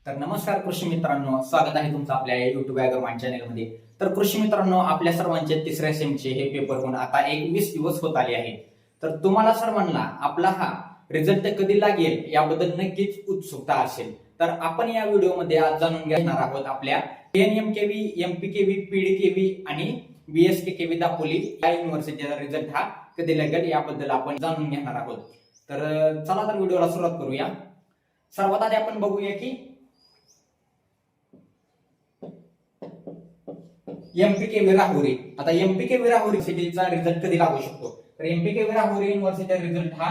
तर नमस्कार कृषी मित्रांनो, स्वागत आहे तुमचं आपल्या युट्यूब ॲग्रोमाइंड चॅनलमध्ये. तर कृषी मित्रांनो, आपल्या सर्वांचे तिसऱ्या सेमचे हे पेपर होऊन आता 21 दिवस होत आले आहेत. तर तुम्हाला सर्वांना आपला हा रिझल्ट कधी लागेल याबद्दल नक्कीच उत्सुकता असेल. तर आपण या व्हिडिओमध्ये आज जाणून घेणार आहोत आपल्या एनएमकेव्ही, एमपीकेव्ही, पीडीकेव्ही आणि बीएसकेव्ही दापोली या युनिव्हर्सिटीचा रिझल्ट हा कधी लागेल याबद्दल आपण जाणून घेणार आहोत. तर चला तर व्हिडिओला सुरुवात करूया. सर्वात आधी आपण बघूया की एमपीके राहुरी. आता एमपीके राहुरी सिटीचा रिझल्ट कधी लागू शकतो? तर एमपीके राहुरी युनिव्हर्सिटीचा रिझल्ट हा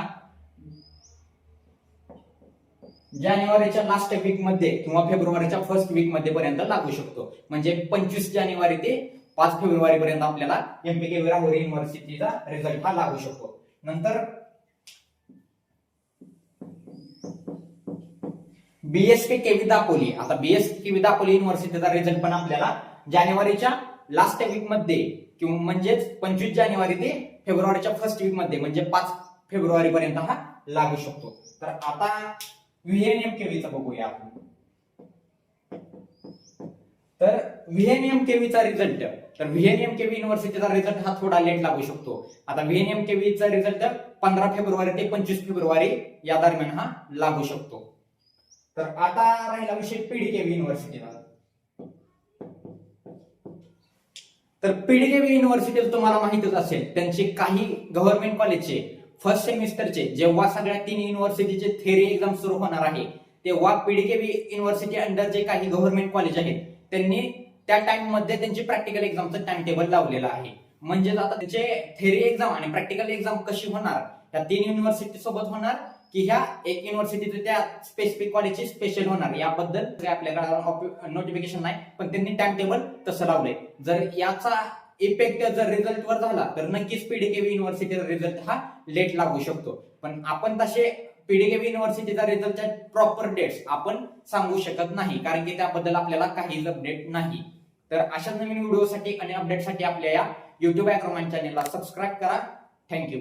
जानेवारीच्या लास्ट वीक मध्ये किंवा फेब्रुवारीच्या फर्स्ट वीक मध्ये पर्यंत लागू शकतो. म्हणजे 25 जानेवारी ते 5 फेब्रुवारी पर्यंत आपल्याला एमपीके राहुरी युनिव्हर्सिटीचा रिझल्ट हा लागू शकतो. नंतर बीएसकेव्ही दापोली. आता बीएसकेव्ही दापोली युनिव्हर्सिटीचा रिझल्ट पण आपल्याला जानेवारीच्या लास्ट वीक मध्ये किंवा म्हणजेच 25 जानेवारी ते फेब्रुवारीच्या फर्स्ट वीक मध्ये म्हणजे 5 फेब्रुवारी पर्यंत हा लागू शकतो. तर आता व्हीएनएमकेव्हीचा बघूया आपण. तर व्हीएनएमकेव्हीचा रिझल्ट, तर व्हीएनएमकेव्ही युनिव्हर्सिटीचा रिझल्ट हा थोडा लेट लागू शकतो. आता व्हीएनएमकेव्हीचा रिझल्ट 15 फेब्रुवारी ते 25 फेब्रुवारी या दरम्यान हा लागू शकतो. तर आता राहिला विषय पीडीकेव्ही युनिव्हर्सिटीचा. तर पीडीकेव्ही युनिव्हर्सिटी तुम्हाला माहितच असेल, त्यांचे काही गव्हर्नमेंट कॉलेजचे फर्स्ट सेमिस्टरचे जेव्हा सगळ्या 3 युनिव्हर्सिटीचे थेरी एक्झाम सुरू होणार आहे तेव्हा पीडीकेव्ही युनिव्हर्सिटी अंडर जे काही गव्हर्नमेंट कॉलेज आहेत त्यांनी त्या टाइम मध्ये त्यांची प्रॅक्टिकल एक्झामचं टाइम टेबल लावलेलं आहे. म्हणजे आता त्यांचे थेरी एक्झाम आणि प्रॅक्टिकल एक्झाम कशी होणार, या 3 युनिव्हर्सिटी सोबत होणार की ह्या एक युनिव्हर्सिटीचे त्या स्पेसिफिक कॉलेजची स्पेशल होणार याबद्दल आपल्याकडे नोटिफिकेशन नाही, पण त्यांनी टाइम टेबल तसं लावलंय. जर याचा इफेक्ट जर रिझल्ट वर झाला तर नक्कीच पीडीकेव्ही युनिव्हर्सिटीचा रिझल्ट हा लेट लागू शकतो. पण आपण तसे पीडीकेव्ही युनिव्हर्सिटीचा रिझल्टच्या प्रॉपर डेट्स आपण सांगू शकत नाही, कारण की त्याबद्दल आपल्याला काहीच अपडेट नाही. तर अशा नवीन व्हिडिओसाठी आणि अपडेटसाठी आपल्या या युट्यूब ॲग्रोमाइंड चॅनलला सबस्क्राईब करा. थँक्यू.